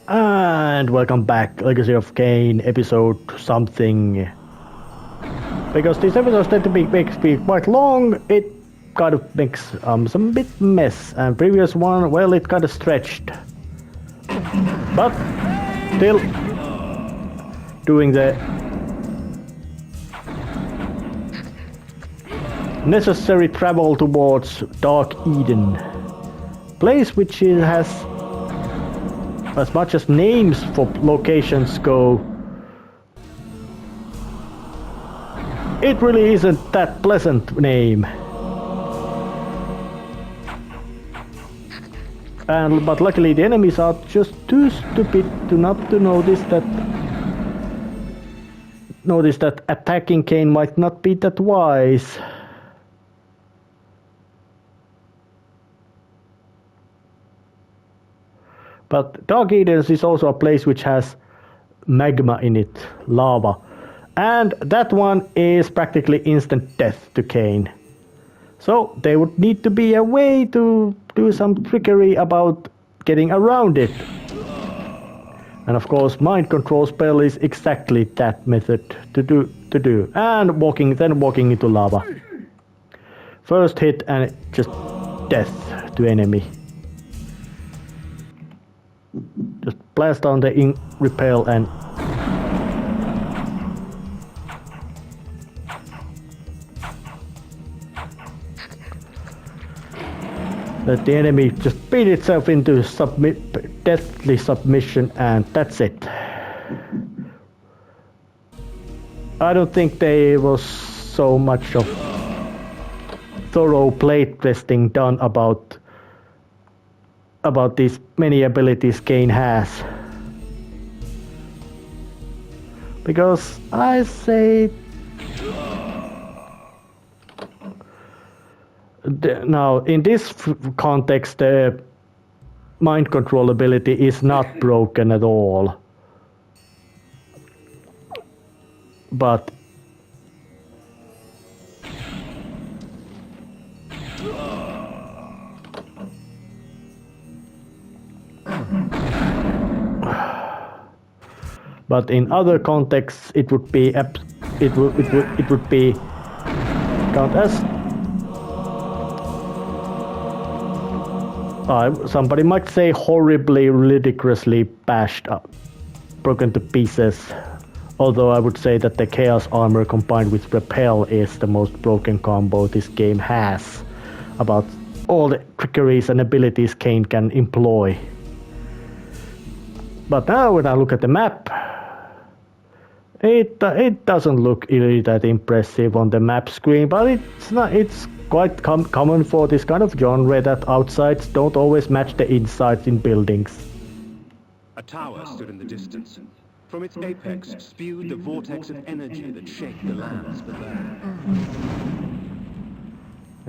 And welcome back, Legacy of Kain, episode something. Because these episodes tend to be quite long, it kind of makes some bit mess. And previous one, well, it kind of stretched. But still doing the necessary travel towards Dark Eden, place which has, as much as names for locations go, it really isn't that pleasant name. But luckily the enemies are just too stupid to not to notice that attacking Kain might not be that wise. But Dark Eden is also a place which has magma in it, lava. And that one is practically instant death to Kain. So there would need to be a way to do some trickery about getting around it. And of course, mind control spell is exactly that method to do. And walking into lava. First hit and just death to enemy. Just blast down the repel and let the enemy just beat itself into deathly submission, and that's it. I don't think there was so much of thorough playtesting done about these many abilities Kain has. Because I say now in this context the mind control ability is not broken at all. But in other contexts it would be count as somebody might say horribly, ridiculously bashed up, broken to pieces. Although I would say that the Chaos Armor combined with Repel is the most broken combo this game has. About all the trickeries and abilities Kain can employ. But now when I look at the map, it doesn't look really that impressive on the map screen, but it's quite common for this kind of genre that outsides don't always match the insides in buildings. A tower stood in the distance. From its apex spewed the vortex of energy that shaped the lands below.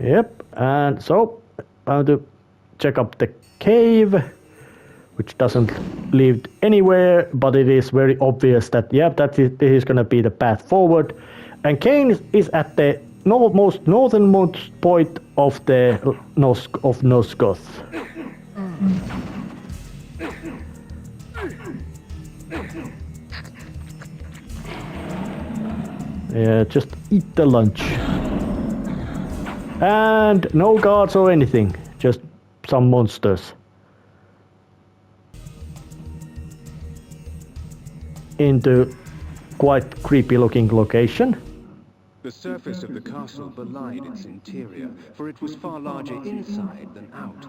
Yep, and so I want to check up the cave, which doesn't lead anywhere, but it is very obvious that this is going to be the path forward. And Kain is at the most northernmost point of the Nosgoth. Yeah, just eat the lunch. And no guards or anything, just some monsters. Into quite creepy looking location. The surface of the castle belied its interior, for it was far larger inside than out.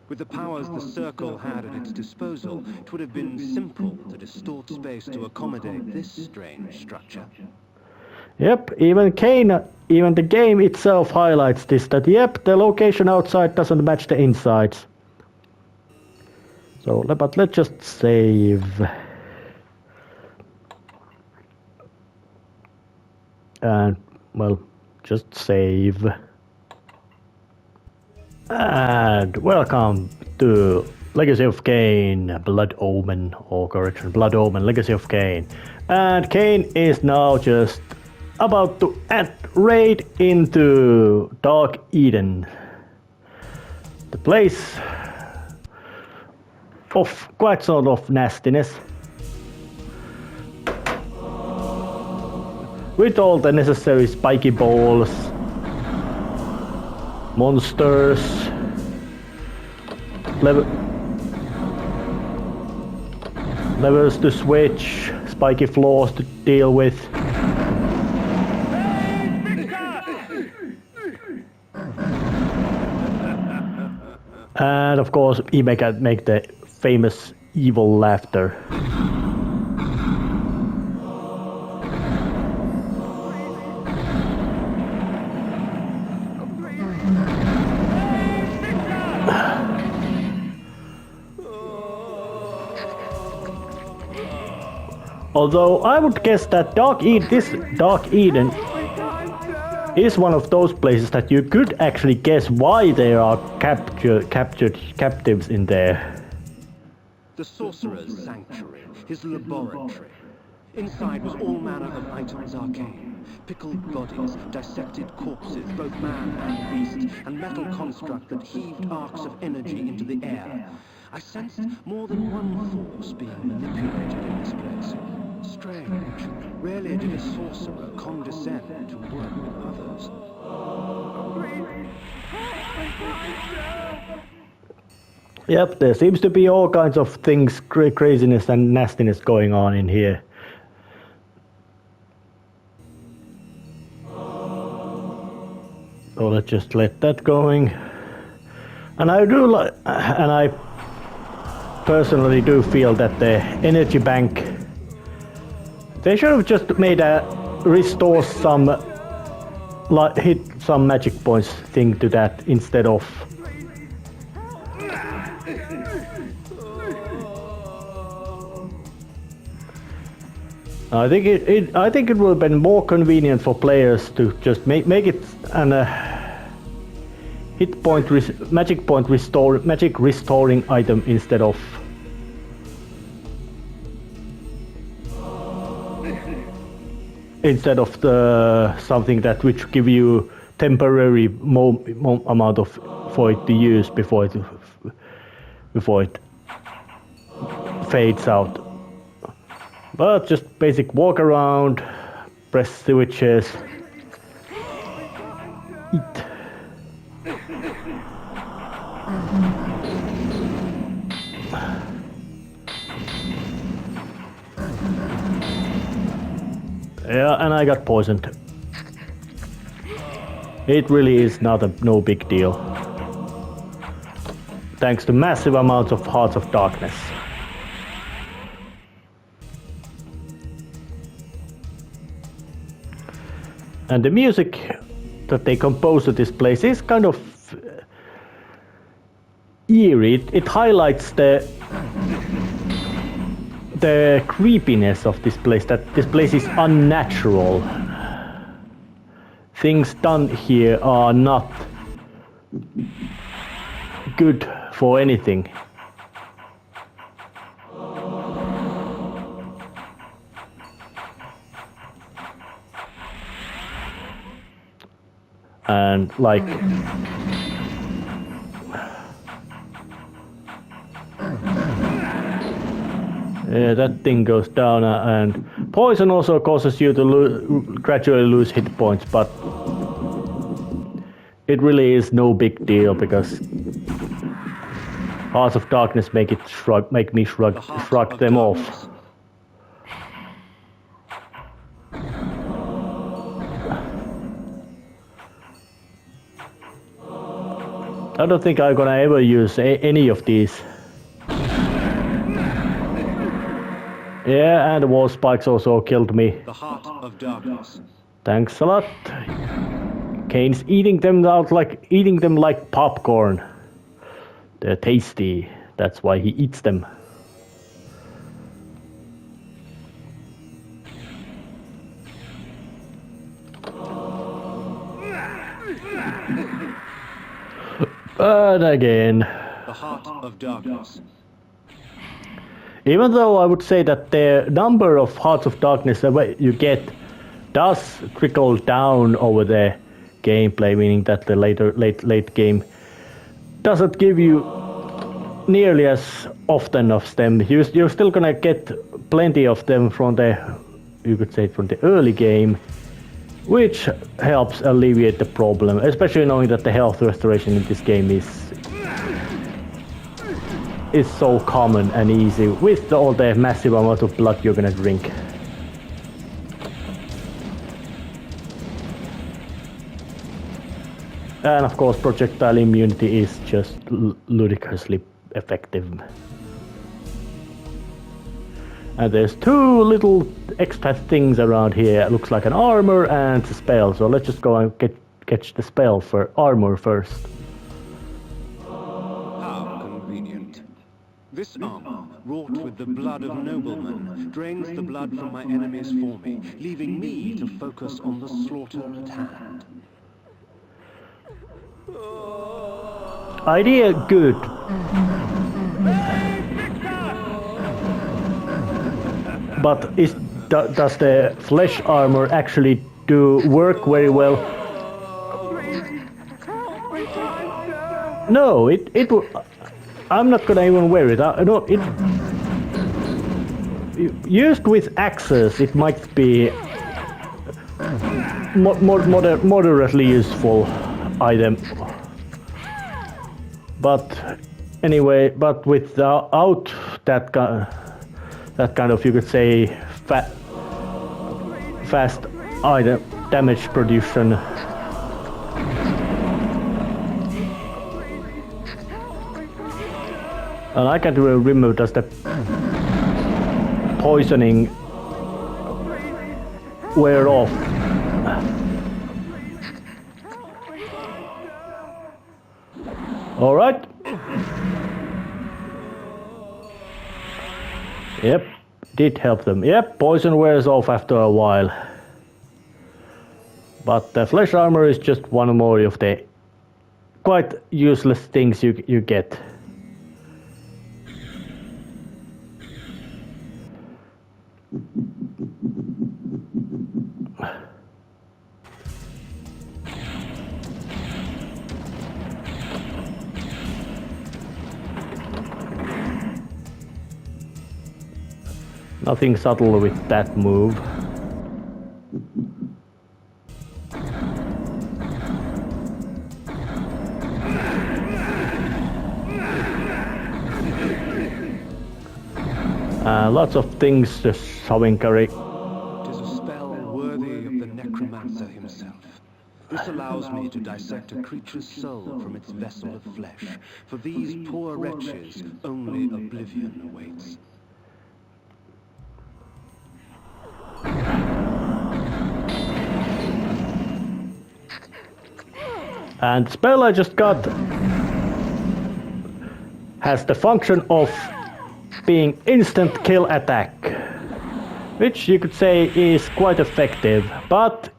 With the powers the Circle had at its disposal, it would have been simple to distort space to accommodate this strange structure. Yep, even the game itself highlights this, that the location outside doesn't match the insides. So, but let's just save. And, well, just save. And welcome to Legacy of Kain, Blood Omen, Blood Omen, Legacy of Kain. And Kain is now just about to raid into Dark Eden. The place of quite sort of nastiness. With all the necessary spiky balls, monsters, levels to switch, spiky floors to deal with. And of course, he make the famous evil laughter. Although I would guess that this Dark Eden is one of those places that you could actually guess why there are captured captives in there. The sorcerer's sanctuary, his laboratory. Inside was all manner of items arcane. Pickled bodies, dissected corpses, both man and beast, and metal construct that heaved arcs of energy into the air. I sensed more than one force being manipulated in this place. Strange. Rarely did a sorcerer condescend to work with others. Yep, there seems to be all kinds of things, craziness and nastiness going on in here. So let's just let that going. And I personally do feel that the energy bank, they should have just made a restore some, hit some magic points thing to that instead of. I think it would have been more convenient for players to just make it an magic restoring item instead of the something that which give you temporary amount of for it to use before it fades out. But just basic walk around, press switches, eat. Yeah, and I got poisoned. It really is no big deal. Thanks to massive amounts of hearts of darkness. And the music that they composed to this place is kind of eerie. It highlights the creepiness of this place, that this place is unnatural. Things done here are not good for anything. And like yeah, that thing goes down, and poison also causes you to gradually lose hit points, but it really is no big deal because Hearts of Darkness make me shrug them off. I don't think I'm gonna ever use any of these. Yeah, and the wall spikes also killed me. The Heart of Darkness. Thanks a lot. Kain's eating them like popcorn. They're tasty. That's why he eats them. But again, The Heart of Darkness. Even though I would say that the number of Hearts of Darkness that you get does trickle down over the gameplay, meaning that the late game doesn't give you nearly as often of them. You're still gonna get plenty of them from the, you could say, from the early game, which helps alleviate the problem, especially knowing that the health restoration in this game is so common and easy with all the massive amount of blood you're gonna drink. And of course, projectile immunity is just ludicrously effective. And there's two little extra things around here. It looks like an armor and a spell. So let's just go and catch the spell for armor first. How convenient. This armor, wrought with the blood of noblemen, drains the blood from my enemies for me, leaving me to focus on the slaughter at hand. Idea good. But does the flesh armor actually do work very well? No, I'm not gonna even wear it. No, used with axes, it might be moderately useful item. But anyway, but without that kind of, you could say, fast item damage production. And I can't really remember, does the poisoning wear off? All right. Yep, did help them. Yep, poison wears off after a while. But the flesh armor is just one more of the quite useless things you get. Nothing subtle with that move. Lots of things just showing carry. It is a spell worthy of the necromancer himself. This allows me to dissect a creature's soul from its vessel of flesh. For these poor wretches, only oblivion awaits. And the spell I just got has the function of being instant kill attack, which you could say is quite effective, but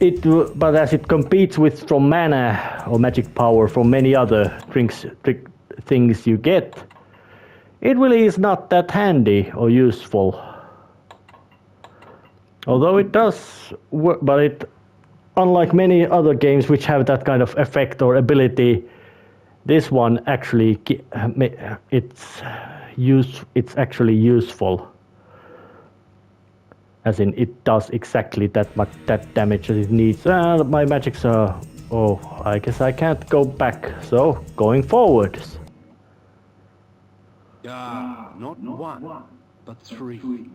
as it competes with from mana or magic power from many other things you get, it really is not that handy or useful. Although it does work, but it, unlike many other games which have that kind of effect or ability, this one actually it's actually useful. As in, it does exactly that damage as it needs. My magics are... Oh, I guess I can't go back. So, going forward. Not one, but three.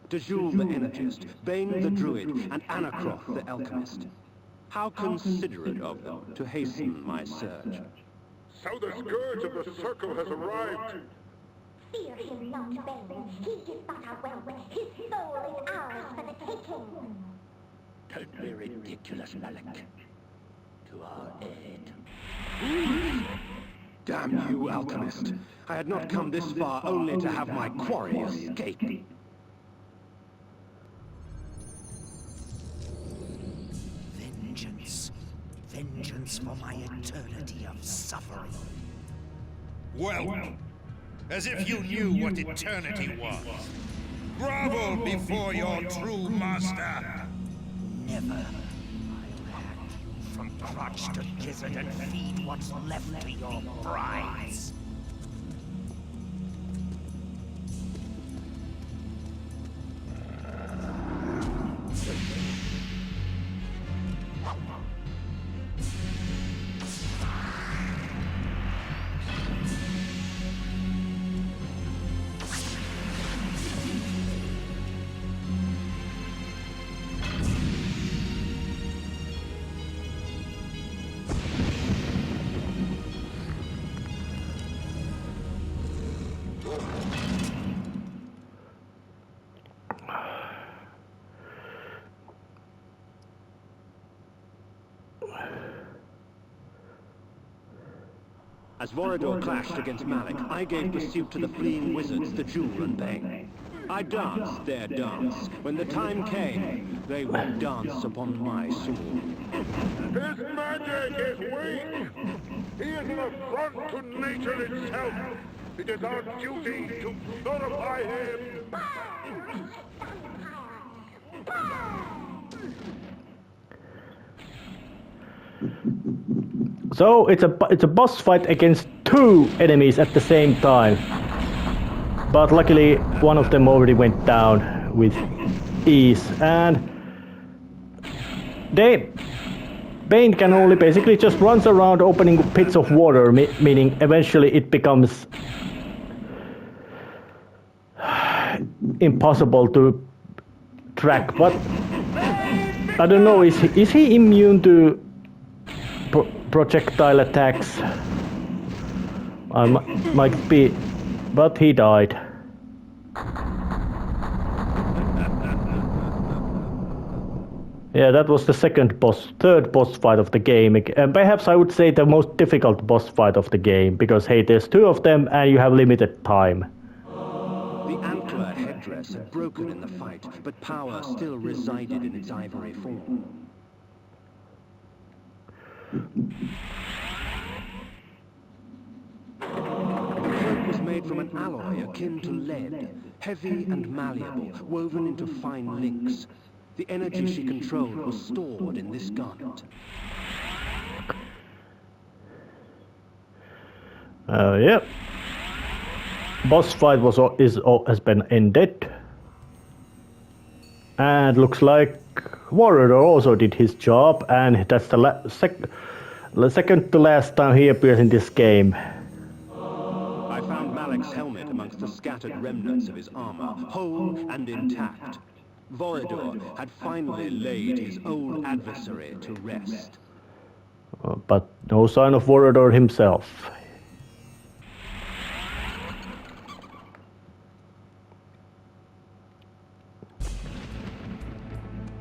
Dejul the Energist, Bane the Druid, and Anacroth the Alchemist. How considerate of them to hasten my search. So the scourge of the circle has arrived. Fear him not, Bane. He is but a whelp. His soul is ours for the taking. Don't be ridiculous, Malik. To our aid. Damn you, Alchemist. I had not come this far only to have my quarry escape. Vengeance for my eternity of suffering. Well, as if you knew what eternity was. Grovel before your true master. Never. I'll have you from crotch to gizzard and feed what's left to your brides. As Vorador clashed against Malik, I gave pursuit to the fleeing wizards, the Jewel and Bane. I danced their dance. When the time came, they would dance upon my sword. His magic is weak. He is an affront to nature itself. It is our duty to purify him. So it's a boss fight against two enemies at the same time. But luckily one of them already went down with ease, and Bane can only basically just runs around opening pits of water, meaning eventually it becomes impossible to track. But I don't know, is he immune to projectile attacks? Might be, but he died. Yeah, that was the third boss fight of the game, and perhaps I would say the most difficult boss fight of the game, because hey, there's two of them and you have limited time. The antler headdress had broken in the fight, but power still resided in its ivory form. The cloak was made from an alloy akin to lead, heavy and malleable, woven into fine links. The energy she controlled was stored in this garment. Yep. Boss fight has been ended, and looks like Warrior also did his job, and that's the second to last time he appears in this game. I found Malik's helmet amongst the scattered remnants of his armor, whole and intact. Vorador had finally laid his old adversary to rest. But no sign of Vorador himself.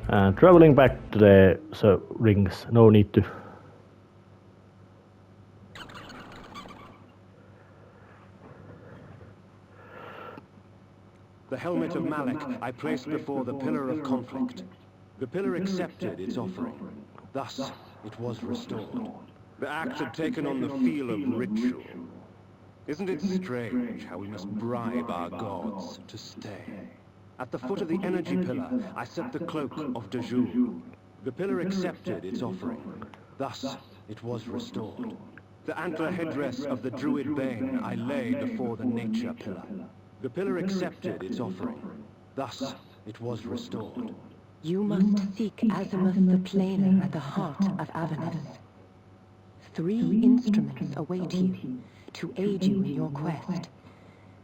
And traveling back to the rings, no need to. The helmet of Malik I placed before the Pillar of Conflict. The Pillar accepted its offering. Thus, it was restored. The act had taken on the feel of ritual. Isn't it strange how we must bribe our gods to stay? At the foot of the energy pillar, I set the cloak of Dejul. The pillar accepted its offering. Thus, it was restored. The antler headdress of the druid Bane I laid before the nature pillar. The pillar accepted its offering. Thus, it was restored. You must seek Azimuth the Planer at the heart of Avernus. 3 instruments await you to aid you in your quest.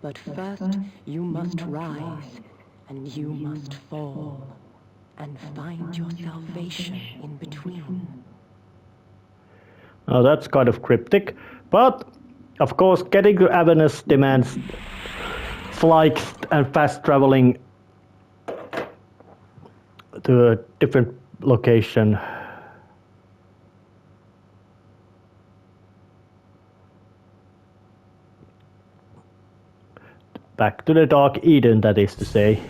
But first, you must rise, and you must fall, and find your salvation in between. Now that's kind of cryptic, but of course getting to Avernus demands flights and fast traveling to a different location. Back to the Dark Eden, that is to say.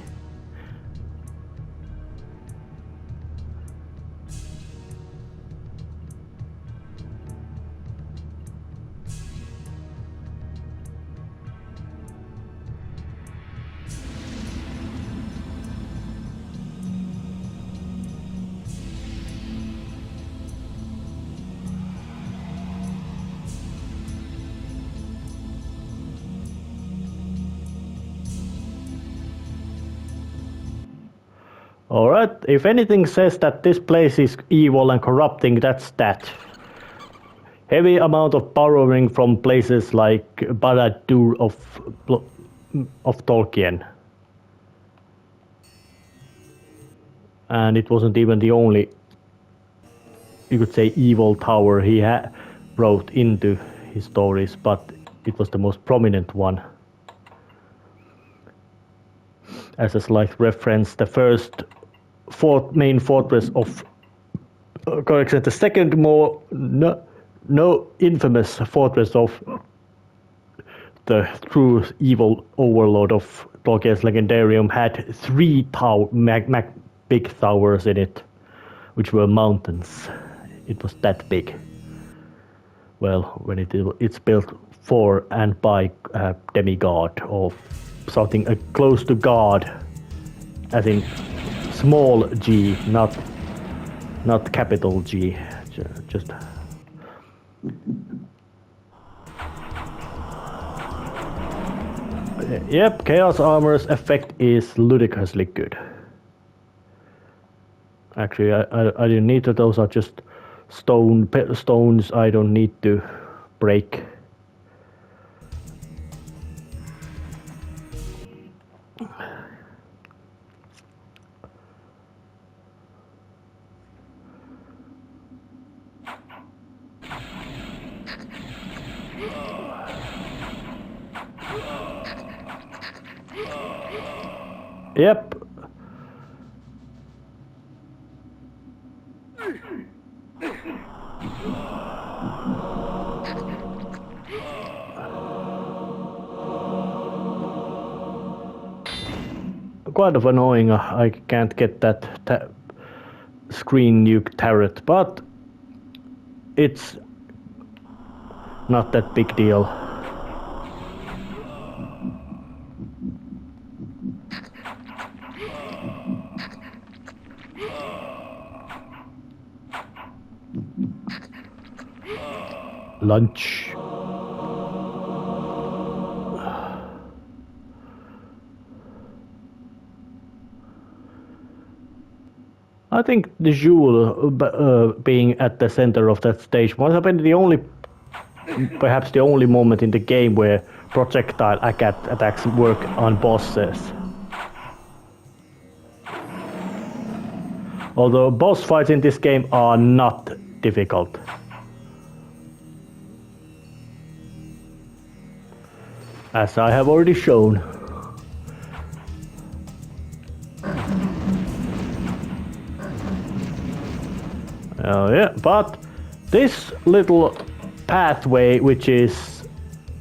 Alright, if anything says that this place is evil and corrupting, that's that. Heavy amount of borrowing from places like Barad-dûr of Tolkien. And it wasn't even the only, you could say, evil tower he wrote into his stories, but it was the most prominent one. As a slight reference, the first main fortress of, the second more no infamous fortress of the true evil overlord of Tolkien's Legendarium had 3 big towers in it, which were mountains. It was that big. Well, when it's built for and by a demigod or something close to God, as in small g, not capital G, just. Yep, Chaos Armor's effect is ludicrously good. Actually, I didn't need to. Those are just stones I don't need to break. Yep. Quite of annoying. I can't get that screen nuke turret, but it's not that big deal. Lunch. I think the jewel being at the center of that stage must have been perhaps the only moment in the game where projectile attacks work on bosses. Although boss fights in this game are not difficult. As I have already shown. Oh yeah, but this little pathway which is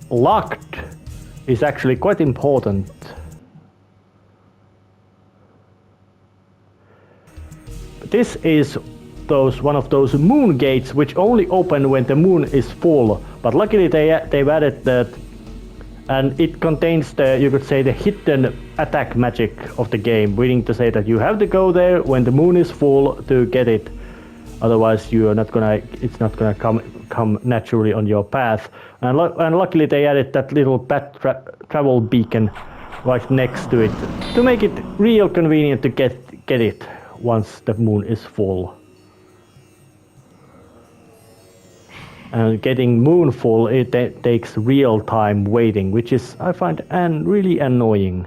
locked is actually quite important. This is one of those moon gates which only open when the moon is full, but luckily they've added that. And it contains you could say, the hidden attack magic of the game, meaning to say that you have to go there when the moon is full to get it. Otherwise, it's not gonna come naturally on your path. And luckily, they added that little travel beacon right next to it to make it real convenient to get it once the moon is full. And getting moonful, it takes real time waiting, which is, I find, really annoying.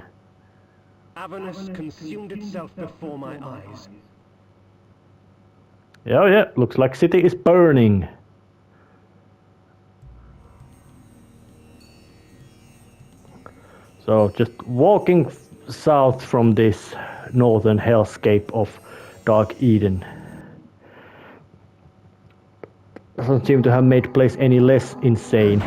Avernus consumed itself before my eyes. Yeah, looks like city is burning. So just walking south from this northern hellscape of Dark Eden doesn't seem to have made place any less insane.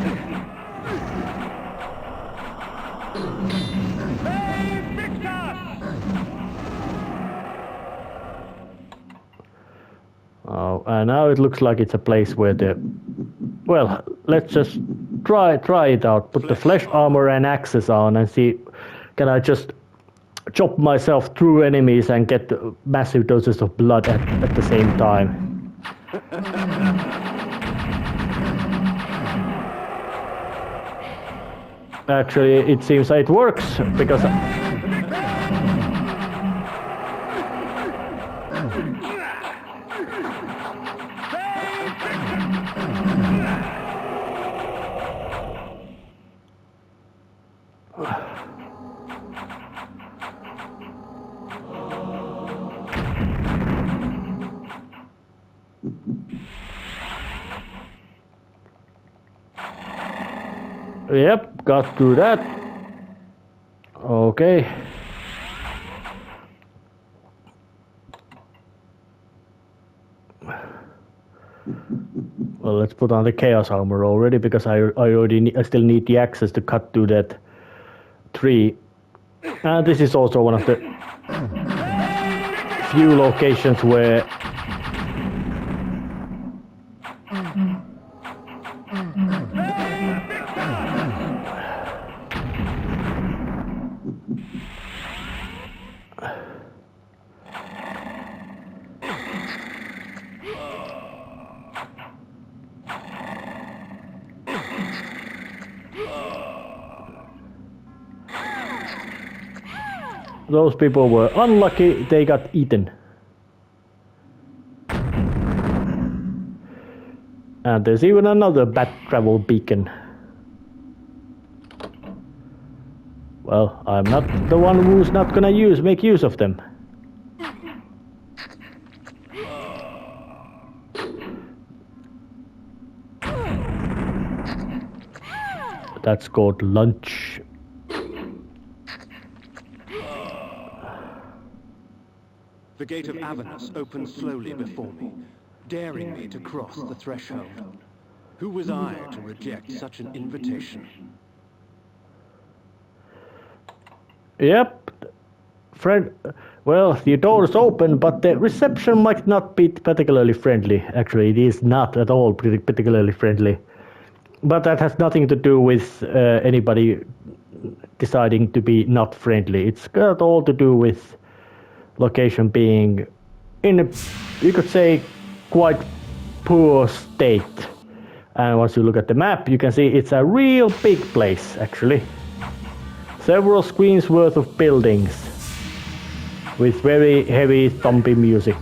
Oh, and now it looks like it's a place where well, let's just try it out. Put the flesh armor and axes on and see, can I just chop myself through enemies and get massive doses of blood at the same time. Actually, it seems like it works, because Yep, got through that. Okay. Well, let's put on the chaos armor already because I still need the access to cut through that tree. And this is also one of the few locations where those people were unlucky, they got eaten. And there's even another bat travel beacon. Well, I'm not the one who's not gonna make use of them. That's called lunch. The gate of Avernus opened slowly before me, daring me to cross the threshold. Who was I to reject such an invitation? Yep. Friend, well, the door is open, but the reception might not be particularly friendly. Actually, it is not at all particularly friendly. But that has nothing to do with anybody deciding to be not friendly. It's got all to do with location being in a, you could say, quite poor state. And once you look at the map, you can see it's a real big place, actually. Several screens worth of buildings with very heavy thumpy music.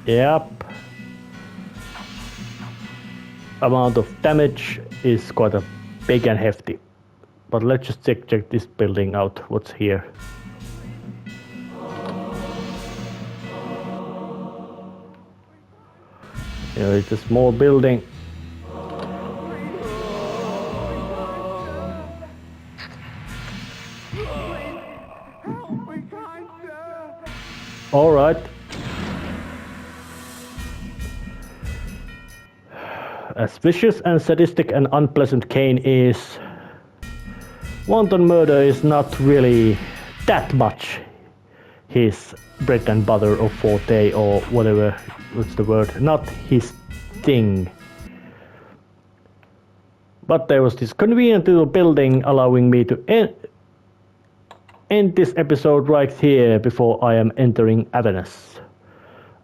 Yep. Amount of damage is quite a big and hefty. But let's just check this building out. What's here? Here is a small building. All right. As vicious and sadistic and unpleasant Kain is, wanton murder is not really that much his bread and butter or forte or whatever, what's the word, not his thing. But there was this convenient little building allowing me to end this episode right here before I am entering Avernus.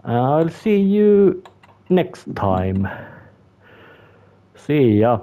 I'll see you next time. See ya.